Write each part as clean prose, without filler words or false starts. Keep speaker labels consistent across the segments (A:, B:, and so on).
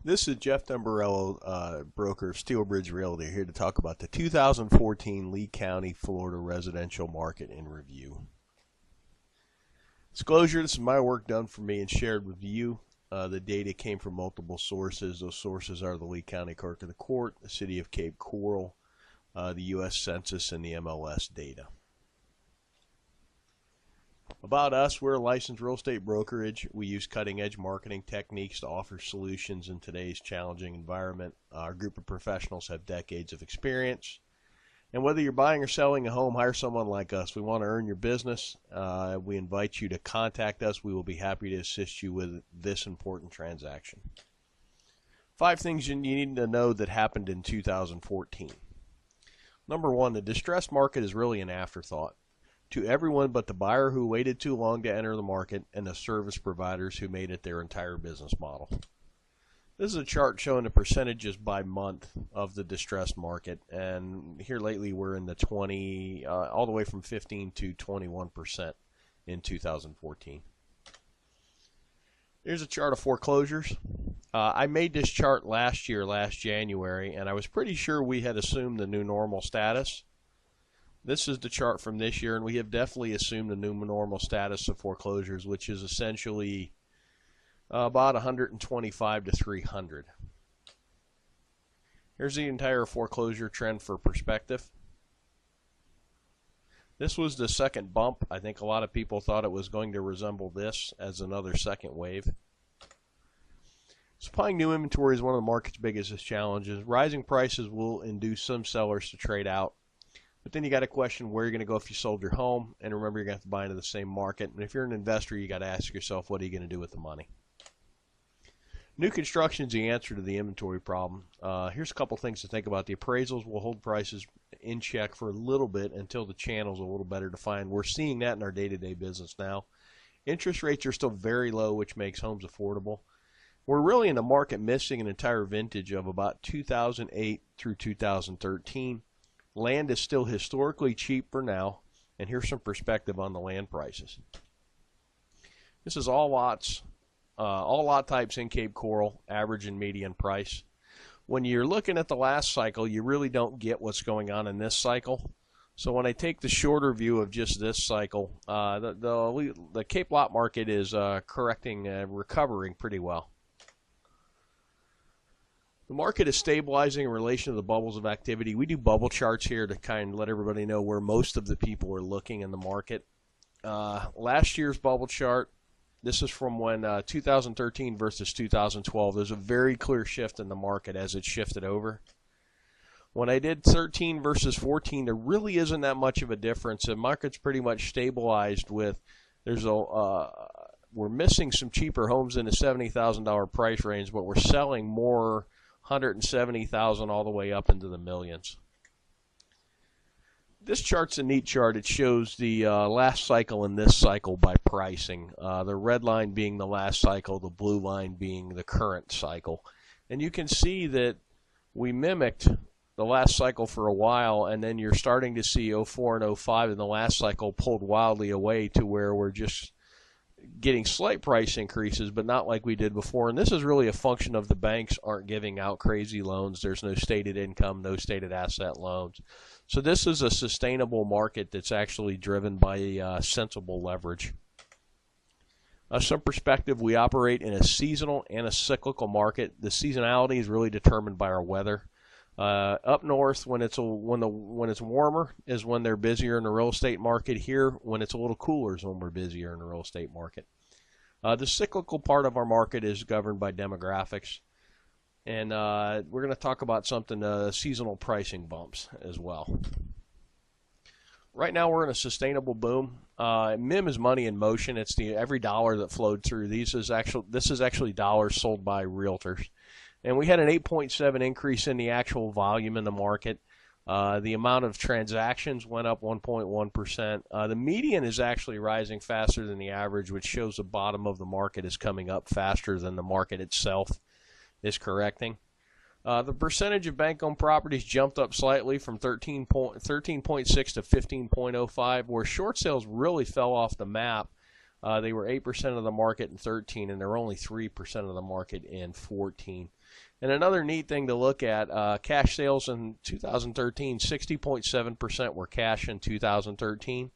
A: This is Jeff Dumbarello, broker of Steelbridge Realty, here to talk about the 2014 Lee County, Florida residential market in review. Disclosure, this is my work done for me and shared with you. The data came from multiple sources. Those sources are the Lee County Clerk of the Court, the City of Cape Coral, the U.S. Census, and the MLS data. About us, we're a licensed real estate brokerage. We use cutting-edge marketing techniques to offer solutions in today's challenging environment. Our group of professionals have decades of experience. And whether you're buying or selling a home, hire someone like us. We want to earn your business. We invite you to contact us. We will be happy to assist you with this important transaction. 5 things you need to know that happened in 2014. Number 1, the distressed market is really an afterthought to everyone but the buyer who waited too long to enter the market and the service providers who made it their entire business model. This is a chart showing the percentages by month of the distressed market, and here lately we're in the 20, all the way from 15 to 21% in 2014. Here's a chart of foreclosures. I made this chart last January, and I was pretty sure we had assumed the new normal status. This is the chart from this year, and we have definitely assumed the new normal status of foreclosures, which is essentially about 125 to 300. Here's the entire foreclosure trend for perspective. This was the second bump. I think a lot of people thought it was going to resemble this as another second wave. Supplying new inventory is one of the market's biggest challenges. Rising prices will induce some sellers to trade out. But then you got to question where you're going to go if you sold your home, and remember you're going to have to buy into the same market. And if you're an investor, you got to ask yourself, what are you going to do with the money? New construction is the answer to the inventory problem. Here's a couple things to think about. The appraisals will hold prices in check for a little bit until the channel's a little better defined. We're seeing that in our day-to-day business now. Interest rates are still very low, which makes homes affordable. We're really in the market missing an entire vintage of about 2008 through 2013. Land is still historically cheap for now, and here's some perspective on the land prices. This is all lots, all lot types in Cape Coral, average and median price. When you're looking at the last cycle, you really don't get what's going on in this cycle. So when I take the shorter view of just this cycle, the Cape lot market is recovering pretty well. The market is stabilizing in relation to the bubbles of activity. We do bubble charts here to kind of let everybody know where most of the people are looking in the market. Last year's bubble chart, this is from when 2013 versus 2012. There's a very clear shift in the market as it shifted over. When I did 13 versus 14, there really isn't that much of a difference. The market's pretty much stabilized with, we're missing some cheaper homes in the $70,000 price range, but we're selling more 170,000 all the way up into the millions. This chart's a neat chart. It shows the last cycle and this cycle by pricing. The red line being the last cycle, the blue line being the current cycle. And you can see that we mimicked the last cycle for a while, and then you're starting to see 04 and 05 in the last cycle pulled wildly away to where we're just getting slight price increases, but not like we did before. And this is really a function of the banks aren't giving out crazy loans. There's no stated income, no stated asset loans. So this is a sustainable market that's actually driven by sensible leverage. Some perspective, we operate in a seasonal and a cyclical market. The seasonality is really determined by our weather. Up north, when it's warmer, is when they're busier in the real estate market. Here, when it's a little cooler, is when we're busier in the real estate market. The cyclical part of our market is governed by demographics, and we're going to talk about something, seasonal pricing bumps as well. Right now, we're in a sustainable boom. MIM is money in motion. It's every dollar that flowed through. This is actually dollars sold by realtors. And we had an 8.7 increase in the actual volume in the market. The amount of transactions went up 1.1%. The median is actually rising faster than the average, which shows the bottom of the market is coming up faster than the market itself is correcting. The percentage of bank-owned properties jumped up slightly from 13.6 to 15.05, where short sales really fell off the map. They were 8% of the market in 13, and they're only 3% of the market in 14. And another neat thing to look at, cash sales in 2013, 60.7% were cash in 2013.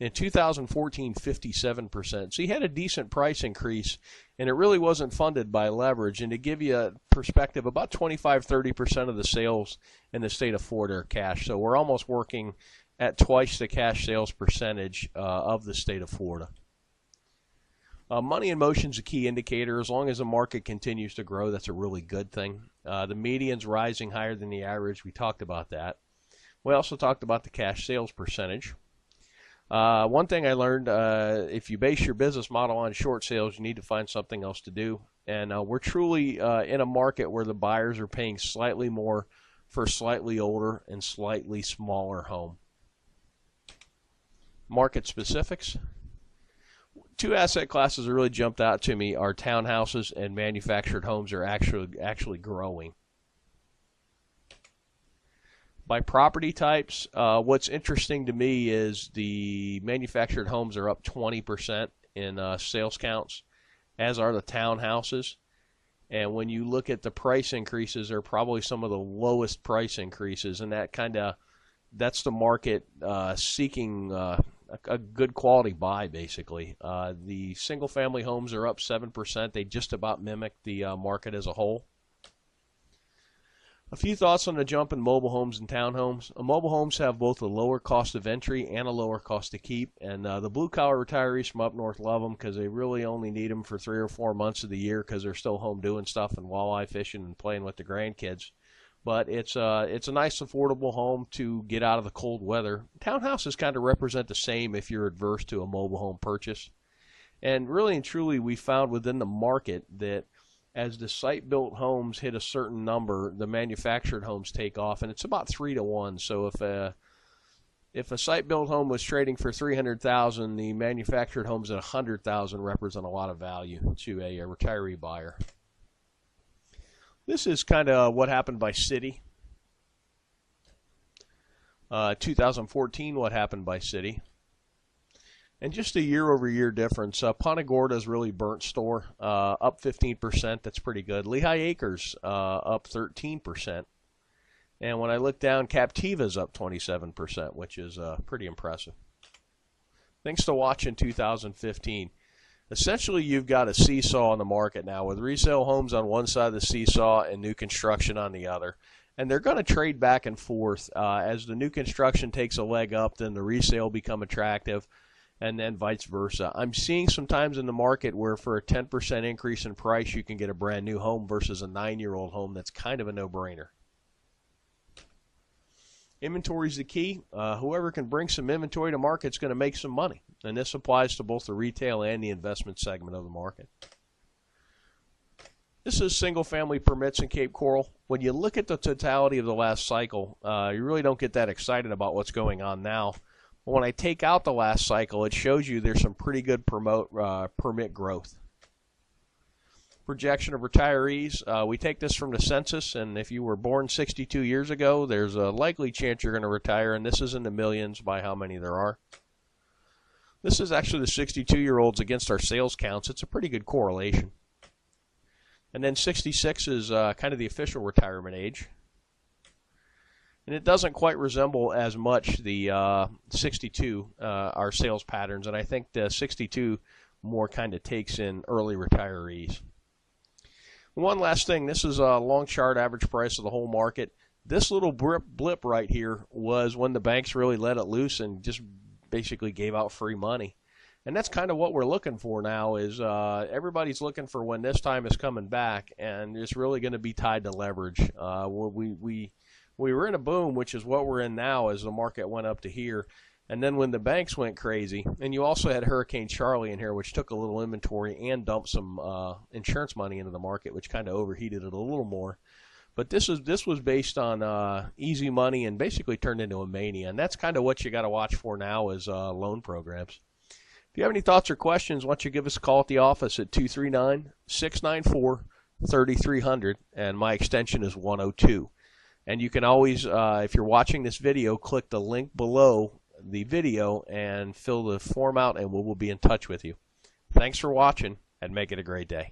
A: In 2014, 57%. So you had a decent price increase, and it really wasn't funded by leverage. And to give you a perspective, about 25-30% of the sales in the state of Florida are cash. So we're almost working at twice the cash sales percentage of the state of Florida. Money in motion is a key indicator. As long as the market continues to grow, that's a really good thing. The median's rising higher than the average. We talked about that. We also talked about the cash sales percentage. One thing I learned, if you base your business model on short sales, you need to find something else to do. And we're truly in a market where the buyers are paying slightly more for a slightly older and slightly smaller home. Market specifics. Two asset classes that really jumped out to me are townhouses and manufactured homes are actually growing. By property types, what's interesting to me is the manufactured homes are up 20% in sales counts, as are the townhouses. And when you look at the price increases, they're probably some of the lowest price increases, and that's the market seeking a good quality buy, basically. The single-family homes are up 7%. They just about mimic the market as a whole. A few thoughts on the jump in mobile homes and townhomes. Mobile homes have both a lower cost of entry and a lower cost to keep, and the blue-collar retirees from up north love them because they really only need them for 3 or 4 months of the year because they're still home doing stuff and walleye fishing and playing with the grandkids. But it's a nice, affordable home to get out of the cold weather. Townhouses kind of represent the same if you're adverse to a mobile home purchase. And really and truly, we found within the market that as the site-built homes hit a certain number, the manufactured homes take off, and it's about 3 to 1. So if a site-built home was trading for $300,000, the manufactured homes at $100,000 represent a lot of value to a retiree buyer. This is kind of what happened by city. 2014, what happened by city. And just a year-over-year difference. Punta Gorda's really burnt store, up 15%. That's pretty good. Lehigh Acres up 13%. And when I look down, Captiva's up 27%, which is pretty impressive. Things to watch in 2015. Essentially, you've got a seesaw on the market now with resale homes on one side of the seesaw and new construction on the other. And they're going to trade back and forth. As the new construction takes a leg up, then the resale become attractive, and then vice versa. I'm seeing sometimes in the market where for a 10% increase in price, you can get a brand new home versus a 9-year-old home. That's kind of a no-brainer. Inventory is the key. Whoever can bring some inventory to market is going to make some money. And this applies to both the retail and the investment segment of the market. This is single-family permits in Cape Coral. When you look at the totality of the last cycle, you really don't get that excited about what's going on now. But when I take out the last cycle, it shows you there's some pretty good permit growth. Projection of retirees. We take this from the census, and if you were born 62 years ago, there's a likely chance you're going to retire, and this is in the millions by how many there are. This is actually the 62-year-olds against our sales counts. It's a pretty good correlation. And then 66 is kind of the official retirement age. And it doesn't quite resemble as much the 62, our sales patterns, and I think the 62 more kind of takes in early retirees. One last thing, this is a long chart average price of the whole market. This little blip right here was when the banks really let it loose and just basically gave out free money. And that's kind of what we're looking for now is everybody's looking for when this time is coming back, and it's really going to be tied to leverage. We were in a boom, which is what we're in now as the market went up to here. And then when the banks went crazy, and you also had Hurricane Charlie in here, which took a little inventory and dumped some insurance money into the market, which kind of overheated it a little more. But this was based on easy money and basically turned into a mania. And that's kind of what you got to watch for now is loan programs. If you have any thoughts or questions, why don't you give us a call at the office at 239-694-3300, and my extension is 102. And you can always, if you're watching this video, click the link below the video and fill the form out, and we'll be in touch with you. Thanks for watching, and make it a great day.